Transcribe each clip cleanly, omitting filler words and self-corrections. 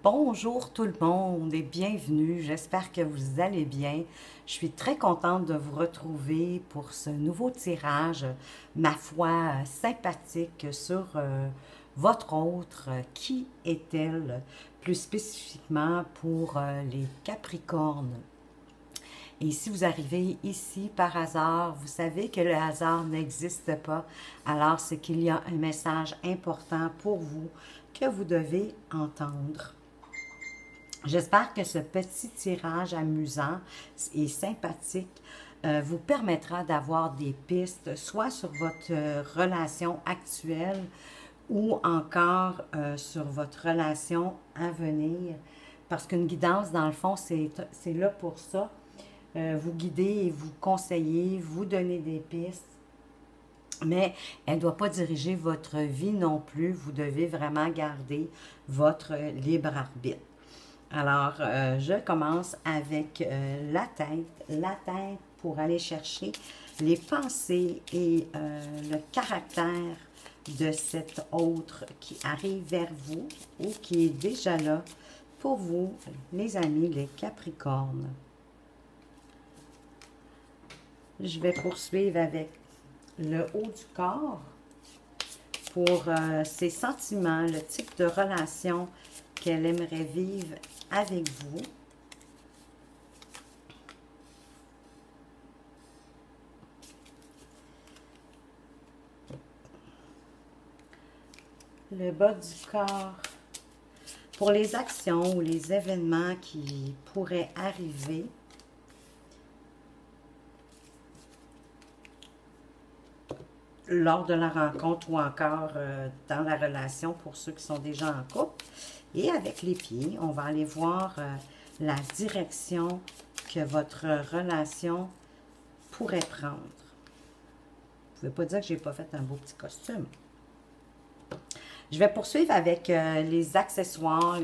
Bonjour tout le monde et bienvenue. J'espère que vous allez bien. Je suis très contente de vous retrouver pour ce nouveau tirage, ma foi, sympathique sur votre autre. Qui est-elle? Plus spécifiquement pour les Capricornes. Et si vous arrivez ici par hasard, vous savez que le hasard n'existe pas. Alors c'est qu'il y a un message important pour vous que vous devez entendre. J'espère que ce petit tirage amusant et sympathique vous permettra d'avoir des pistes, soit sur votre relation actuelle ou encore sur votre relation à venir. Parce qu'une guidance, dans le fond, c'est là pour ça. Vous guider et vous conseiller, vous donner des pistes. Mais elle ne doit pas diriger votre vie non plus. Vous devez vraiment garder votre libre arbitre. Alors, je commence avec la tête. La tête pour aller chercher les pensées et le caractère de cet autre qui arrive vers vous ou qui est déjà là pour vous, les amis, les Capricornes. Je vais poursuivre avec le haut du corps pour ses sentiments, le type de relation qu'elle aimerait vivre avec vous. Le bas du corps pour les actions ou les événements qui pourraient arriver. Lors de la rencontre ou encore dans la relation pour ceux qui sont déjà en couple. Et avec les pieds, on va aller voir la direction que votre relation pourrait prendre. Vous ne pouvez pas dire que je n'ai pas fait un beau petit costume. Je vais poursuivre avec les accessoires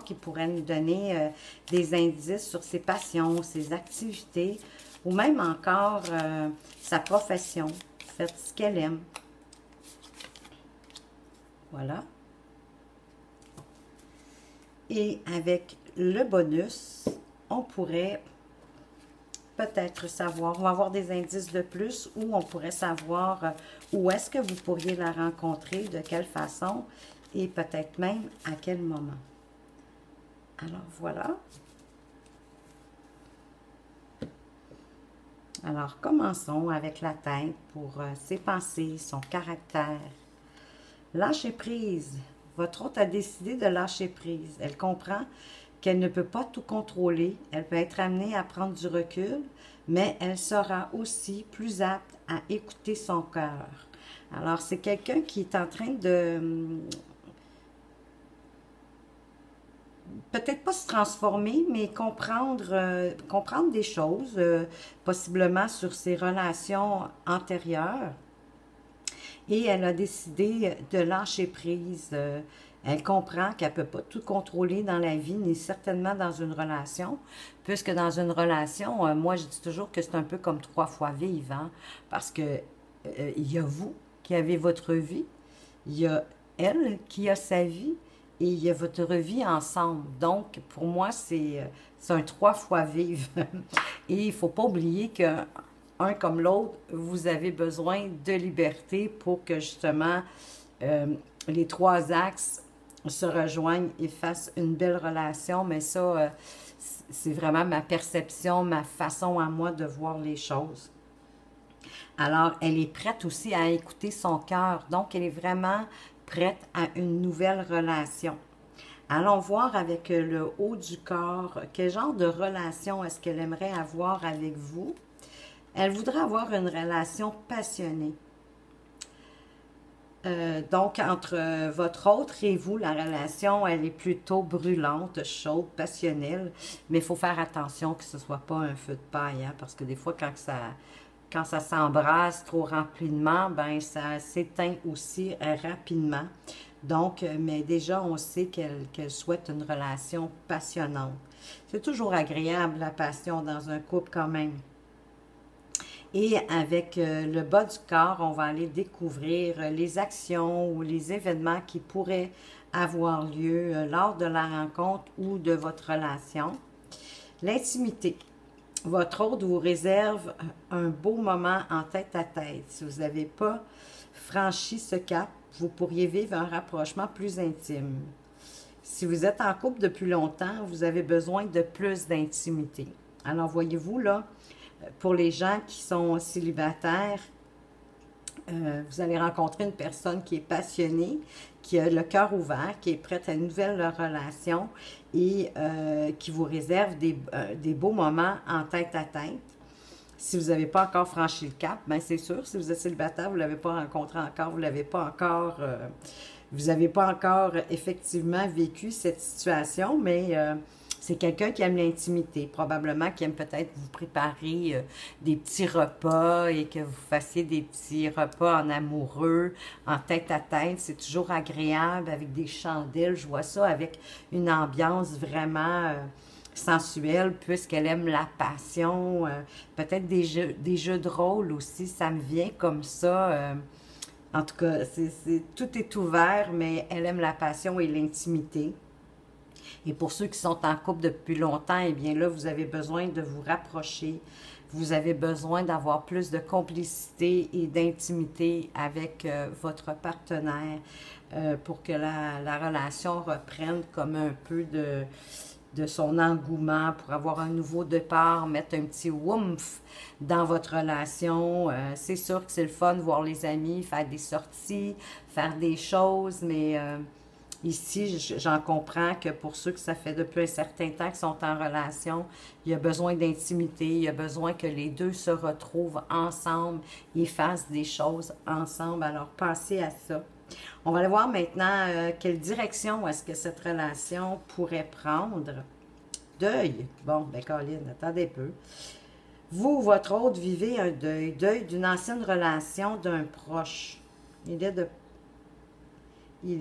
qui pourraient nous donner des indices sur ses passions, ses activités, ou même encore sa profession. Faites ce qu'elle aime. Voilà. Et avec le bonus, on pourrait peut-être savoir, on va avoir des indices de plus, ou on pourrait savoir où est-ce que vous pourriez la rencontrer, de quelle façon, et peut-être même à quel moment. Alors, voilà. Alors, commençons avec la tête pour ses pensées, son caractère. Lâcher prise. Votre hôte a décidé de lâcher prise. Elle comprend qu'elle ne peut pas tout contrôler. Elle peut être amenée à prendre du recul, mais elle sera aussi plus apte à écouter son cœur. Alors, c'est quelqu'un qui est en train de... peut-être pas se transformer, mais comprendre des choses, possiblement sur ses relations antérieures. Et elle a décidé de lâcher prise. Elle comprend qu'elle ne peut pas tout contrôler dans la vie, ni certainement dans une relation, puisque dans une relation, moi je dis toujours que c'est un peu comme 3 fois vivre, hein, parce que il y a vous qui avez votre vie, il y a elle qui a sa vie, et il y a votre vie ensemble. Donc, pour moi, c'est un 3 fois vivre. Et il ne faut pas oublier que un comme l'autre, vous avez besoin de liberté pour que justement les 3 axes se rejoignent et fassent une belle relation. Mais ça, c'est vraiment ma perception, ma façon à moi de voir les choses. Alors, elle est prête aussi à écouter son cœur. Donc, elle est vraiment prête à une nouvelle relation. Allons voir avec le haut du corps, quel genre de relation est-ce qu'elle aimerait avoir avec vous. Elle voudrait avoir une relation passionnée. Donc, entre votre autre et vous, la relation, elle est plutôt brûlante, chaude, passionnelle. Mais il faut faire attention que ce ne soit pas un feu de paille, hein, parce que des fois, quand ça s'embrasse trop rapidement, ben ça s'éteint aussi rapidement. Donc, mais déjà, on sait qu'elle souhaite une relation passionnante. C'est toujours agréable, la passion, dans un couple quand même. Et avec le bas du corps, on va aller découvrir les actions ou les événements qui pourraient avoir lieu lors de la rencontre ou de votre relation. L'intimité. Votre hôte vous réserve un beau moment en tête-à-tête. Si vous n'avez pas franchi ce cap, vous pourriez vivre un rapprochement plus intime. Si vous êtes en couple depuis longtemps, vous avez besoin de plus d'intimité. Alors, voyez-vous, là, pour les gens qui sont célibataires, vous allez rencontrer une personne qui est passionnée, qui a le cœur ouvert, qui est prête à une nouvelle relation et qui vous réserve des beaux moments en tête-à-tête. Si vous n'avez pas encore franchi le cap, bien c'est sûr, si vous êtes célibataire, vous ne l'avez pas rencontré encore, vous n'avez pas encore... vous n'avez pas encore effectivement vécu cette situation, mais c'est quelqu'un qui aime l'intimité, probablement qui aime peut-être vous préparer des petits repas et que vous fassiez des petits repas en amoureux, en tête-à-tête. C'est toujours agréable avec des chandelles. Je vois ça avec une ambiance vraiment sensuelle puisqu'elle aime la passion. Peut-être des jeux de rôle aussi, ça me vient comme ça. En tout cas, tout est ouvert, mais elle aime la passion et l'intimité. Et pour ceux qui sont en couple depuis longtemps, eh bien là, vous avez besoin de vous rapprocher. Vous avez besoin d'avoir plus de complicité et d'intimité avec votre partenaire pour que la relation reprenne comme un peu de son engouement, pour avoir un nouveau départ, mettre un petit woomph dans votre relation. C'est sûr que c'est le fun de voir les amis, faire des sorties, faire des choses, mais ici, j'en comprends que pour ceux que ça fait depuis un certain temps qu'ils sont en relation, il y a besoin d'intimité, il y a besoin que les deux se retrouvent ensemble et fassent des choses ensemble. Alors, pensez à ça. On va aller voir maintenant quelle direction est-ce que cette relation pourrait prendre. Deuil. Bon, ben Colin, attendez un peu. Vous, votre autre, vivez un deuil. Deuil d'une ancienne relation d'un proche. Il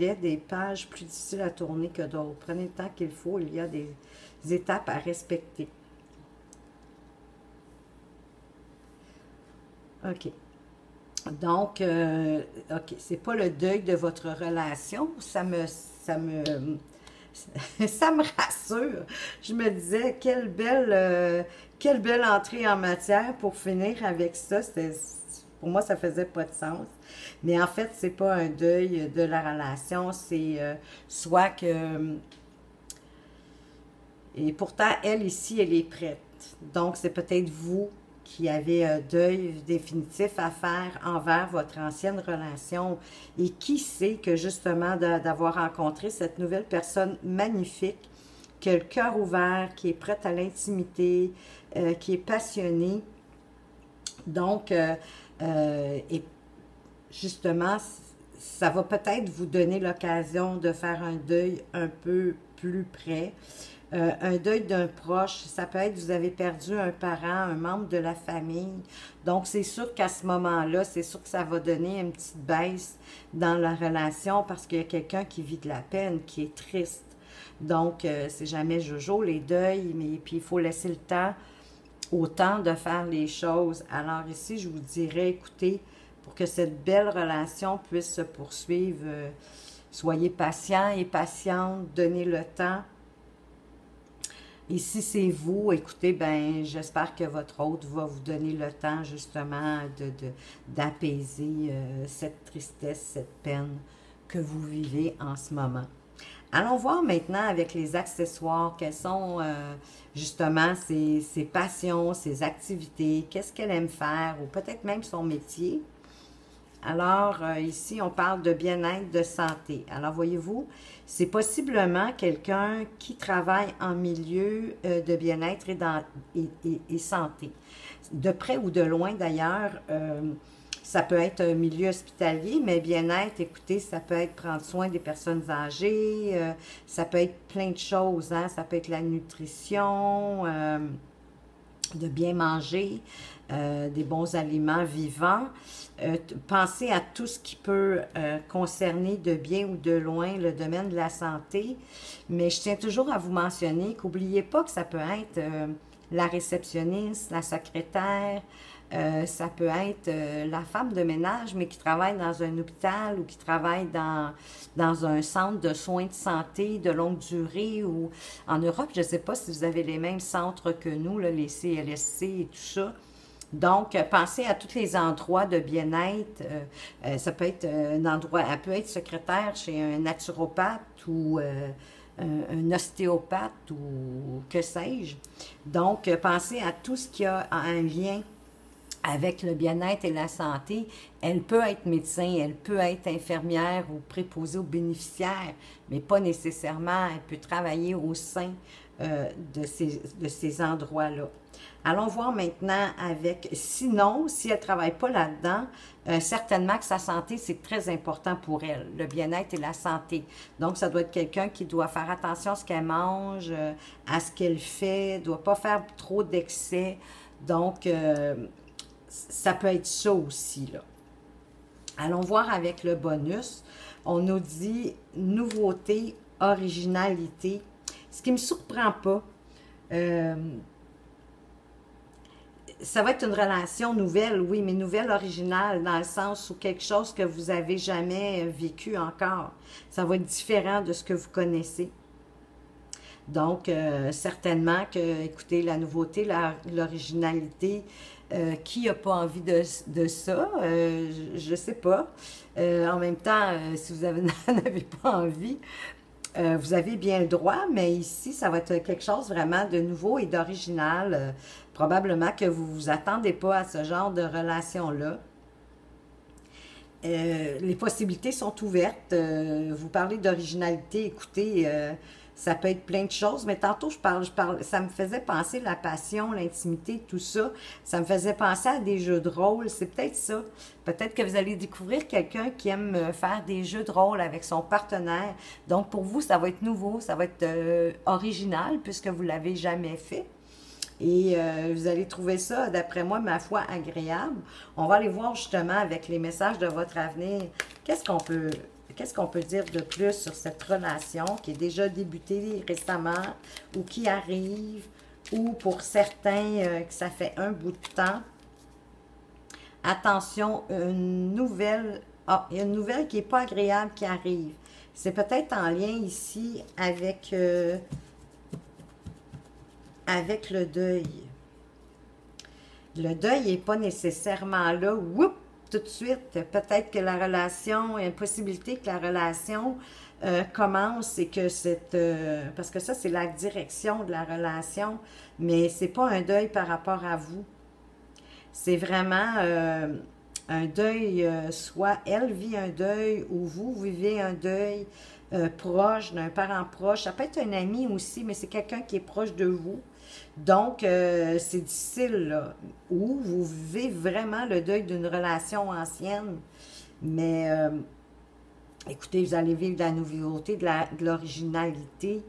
est des pages plus difficiles à tourner que d'autres. Prenez le temps qu'il faut. Il y a des étapes à respecter. OK. Donc, OK, c'est pas le deuil de votre relation, ça me rassure. Je me disais, quelle belle entrée en matière pour finir avec ça. Pour moi, ça faisait pas de sens. Mais en fait, c'est pas un deuil de la relation, c'est soit que... Et pourtant, elle ici, elle est prête. Donc, c'est peut-être vous qui avez un deuil définitif à faire envers votre ancienne relation. Et qui sait que justement d'avoir rencontré cette nouvelle personne magnifique, qui a le cœur ouvert, qui est prête à l'intimité, qui est passionnée. Donc, et justement, ça va peut-être vous donner l'occasion de faire un deuil un peu plus près. Un deuil d'un proche, ça peut être vous avez perdu un parent, un membre de la famille. Donc, c'est sûr qu'à ce moment-là, c'est sûr que ça va donner une petite baisse dans la relation parce qu'il y a quelqu'un qui vit de la peine, qui est triste. Donc, c'est jamais jojo, les deuils, mais puis il faut laisser le temps au temps de faire les choses. Alors ici, je vous dirais, écoutez, pour que cette belle relation puisse se poursuivre, soyez patient et patiente, donnez le temps. Et si c'est vous, écoutez, ben j'espère que votre hôte va vous donner le temps justement d'apaiser cette tristesse, cette peine que vous vivez en ce moment. Allons voir maintenant avec les accessoires, quelles sont justement ses passions, ses activités, qu'est-ce qu'elle aime faire, ou peut-être même son métier. Alors, ici, on parle de bien-être, de santé. Alors, voyez-vous, c'est possiblement quelqu'un qui travaille en milieu de bien-être et santé. De près ou de loin, d'ailleurs, ça peut être un milieu hospitalier, mais bien-être, écoutez, ça peut être prendre soin des personnes âgées, ça peut être plein de choses, hein? Ça peut être la nutrition, de bien manger, des bons aliments vivants. Pensez à tout ce qui peut concerner de bien ou de loin le domaine de la santé. Mais je tiens toujours à vous mentionner qu'oubliez pas que ça peut être la réceptionniste, la secrétaire, Ça peut être la femme de ménage, mais qui travaille dans un hôpital ou qui travaille dans un centre de soins de santé de longue durée ou en Europe, je ne sais pas si vous avez les mêmes centres que nous, là, les CLSC et tout ça. Donc, pensez à tous les endroits de bien-être. Ça peut être un endroit, elle peut être secrétaire chez un naturopathe ou un ostéopathe ou que sais-je. Donc, pensez à tout ce qui a un lien avec le bien-être et la santé. Elle peut être médecin, elle peut être infirmière ou préposée aux bénéficiaires, mais pas nécessairement. Elle peut travailler au sein de ces endroits-là. Allons voir maintenant avec, sinon, si elle ne travaille pas là-dedans, certainement que sa santé, c'est très important pour elle, le bien-être et la santé. Donc, ça doit être quelqu'un qui doit faire attention à ce qu'elle mange, à ce qu'elle fait, ne doit pas faire trop d'excès. Donc, ça peut être ça aussi, là. Allons voir avec le bonus. On nous dit nouveauté, originalité. Ce qui ne me surprend pas, ça va être une relation nouvelle, oui, mais nouvelle originale, dans le sens où quelque chose que vous avez jamais vécu encore. Ça va être différent de ce que vous connaissez. Donc, certainement que, écoutez, la nouveauté, l'originalité, qui n'a pas envie de ça? Je ne sais pas. En même temps, si vous n'en avez pas envie, vous avez bien le droit, mais ici, ça va être quelque chose vraiment de nouveau et d'original. Probablement que vous ne vous attendez pas à ce genre de relation-là. Les possibilités sont ouvertes. Vous parlez d'originalité, écoutez, ça peut être plein de choses, mais tantôt je parle, ça me faisait penser la passion, l'intimité, tout ça. Ça me faisait penser à des jeux de rôle, c'est peut-être ça. Peut-être que vous allez découvrir quelqu'un qui aime faire des jeux de rôle avec son partenaire. Donc pour vous, ça va être nouveau, ça va être original puisque vous ne l'avez jamais fait. Et vous allez trouver ça, d'après moi, ma foi, agréable. On va aller voir justement avec les messages de votre avenir, qu'est-ce qu'on peut dire de plus sur cette relation qui est déjà débutée récemment ou qui arrive, ou pour certains que ça fait un bout de temps. Attention, une nouvelle, il y a une nouvelle qui n'est pas agréable qui arrive. C'est peut-être en lien ici avec le deuil. Le deuil n'est pas nécessairement là, whoop, tout de suite. Peut-être que la relation, il y a une possibilité que la relation commence et que parce que ça, c'est la direction de la relation, mais c'est pas un deuil par rapport à vous. C'est vraiment un deuil, soit elle vit un deuil ou vous vivez un deuil proche, d'un parent proche. Ça peut être un ami aussi, mais c'est quelqu'un qui est proche de vous. Donc, c'est difficile, là. Ou vous vivez vraiment le deuil d'une relation ancienne, mais écoutez, vous allez vivre de la nouveauté, de l'originalité,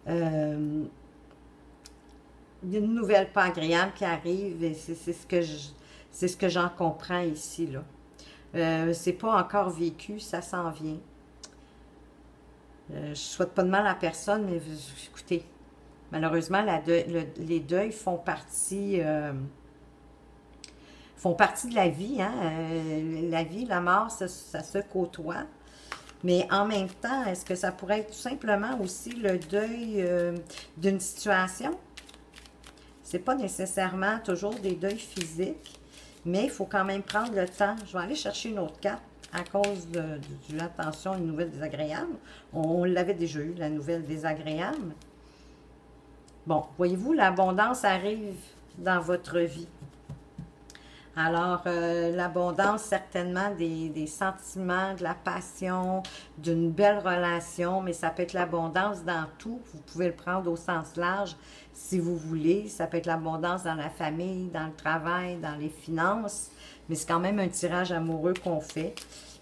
d'une nouvelle pas agréable qui arrive, et c'est ce que j'en comprends ici, là. C'est pas encore vécu, ça s'en vient. Je souhaite pas de mal à personne, mais écoutez, malheureusement, les deuils font partie de la vie, hein? La vie, la mort, ça se côtoie. Mais en même temps, est-ce que ça pourrait être tout simplement aussi le deuil d'une situation? C'est pas nécessairement toujours des deuils physiques, mais il faut quand même prendre le temps. Je vais aller chercher une autre carte à cause de l'attention, une nouvelle désagréable. On l'avait déjà eu, la nouvelle désagréable. Bon, voyez-vous, l'abondance arrive dans votre vie. Alors, l'abondance, certainement, des sentiments, de la passion, d'une belle relation, mais ça peut être l'abondance dans tout. Vous pouvez le prendre au sens large si vous voulez. Ça peut être l'abondance dans la famille, dans le travail, dans les finances, mais c'est quand même un tirage amoureux qu'on fait.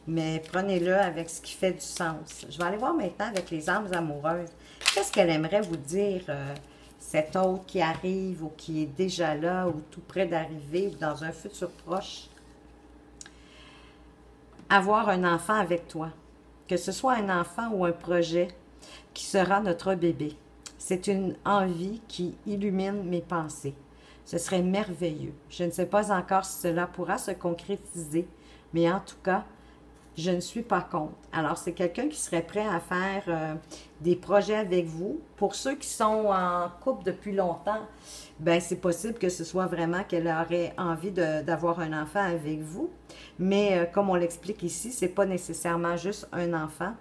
Mais prenez-le avec ce qui fait du sens. Je vais aller voir maintenant avec les âmes amoureuses. Qu'est-ce qu'elle aimerait vous dire cet autre qui arrive ou qui est déjà là ou tout près d'arriver ou dans un futur proche? Avoir un enfant avec toi, que ce soit un enfant ou un projet qui sera notre bébé. C'est une envie qui illumine mes pensées. Ce serait merveilleux. Je ne sais pas encore si cela pourra se concrétiser, mais en tout cas, je ne suis pas contre. Alors, c'est quelqu'un qui serait prêt à faire des projets avec vous. Pour ceux qui sont en couple depuis longtemps, ben c'est possible que ce soit vraiment qu'elle aurait envie d'avoir un enfant avec vous. Mais comme on l'explique ici, c'est pas nécessairement juste un enfant.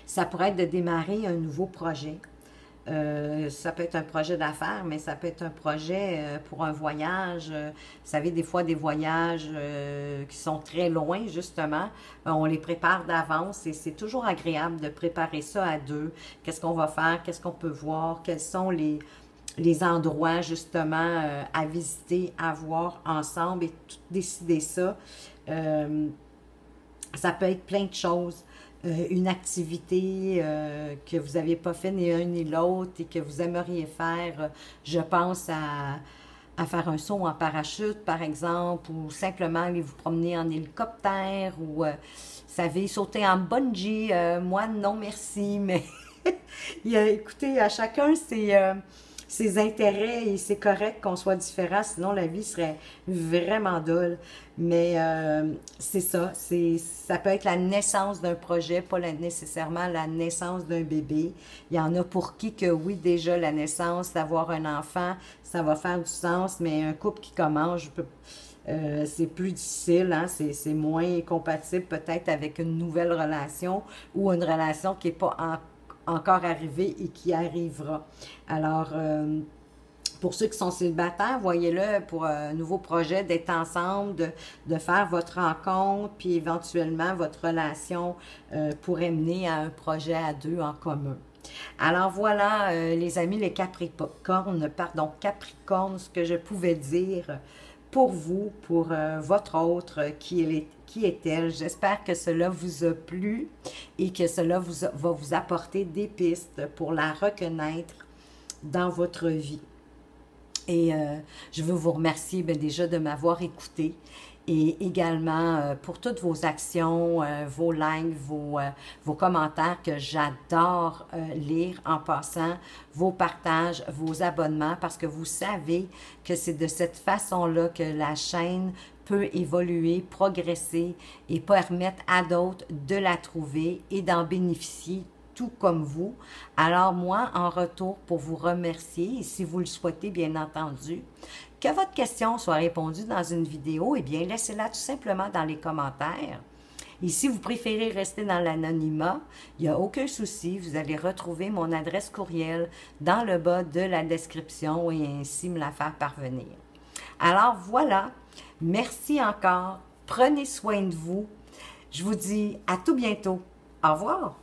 Ça pourrait être de démarrer un nouveau projet. Ça peut être un projet d'affaires, mais ça peut être un projet pour un voyage. Vous savez, des fois, des voyages qui sont très loin, justement, on les prépare d'avance et c'est toujours agréable de préparer ça à deux. Qu'est-ce qu'on va faire? Qu'est-ce qu'on peut voir? Quels sont les endroits, justement, à visiter, à voir ensemble et tout décider ça. Ça peut être plein de choses. Une activité que vous n'avez pas fait ni un ni l'autre et que vous aimeriez faire. Je pense à faire un saut en parachute, par exemple, ou simplement aller vous promener en hélicoptère, ou, vous savez, sauter en bungee. Moi, non, merci, mais écoutez, à chacun, ses intérêts et c'est correct qu'on soit différents, sinon la vie serait vraiment drôle. Mais c'est ça, ça peut être la naissance d'un projet, pas nécessairement la naissance d'un bébé. Il y en a pour qui que oui, déjà la naissance, d'avoir un enfant, ça va faire du sens, mais un couple qui commence, c'est plus difficile, hein? C'est moins compatible peut-être avec une nouvelle relation ou une relation qui n'est pas encore arrivée et qui arrivera. Alors, pour ceux qui sont célibataires, voyez-le pour un nouveau projet, d'être ensemble, de faire votre rencontre, puis éventuellement votre relation pourrait mener à un projet à deux en commun. Alors voilà, les amis, les Capricornes, ce que je pouvais dire pour vous, pour votre autre, qui est-elle. J'espère que cela vous a plu et que cela va vous apporter des pistes pour la reconnaître dans votre vie. Et je veux vous remercier déjà de m'avoir écouté et également pour toutes vos actions, vos likes, vos commentaires que j'adore lire en passant, vos partages, vos abonnements, parce que vous savez que c'est de cette façon-là que la chaîne peut évoluer, progresser et permettre à d'autres de la trouver et d'en bénéficier tout comme vous. Alors moi, en retour, pour vous remercier, et si vous le souhaitez, bien entendu, que votre question soit répondue dans une vidéo, eh bien, laissez-la tout simplement dans les commentaires. Et si vous préférez rester dans l'anonymat, il n'y a aucun souci, vous allez retrouver mon adresse courriel dans le bas de la description et ainsi me la faire parvenir. Alors voilà, merci encore, prenez soin de vous. Je vous dis à tout bientôt. Au revoir.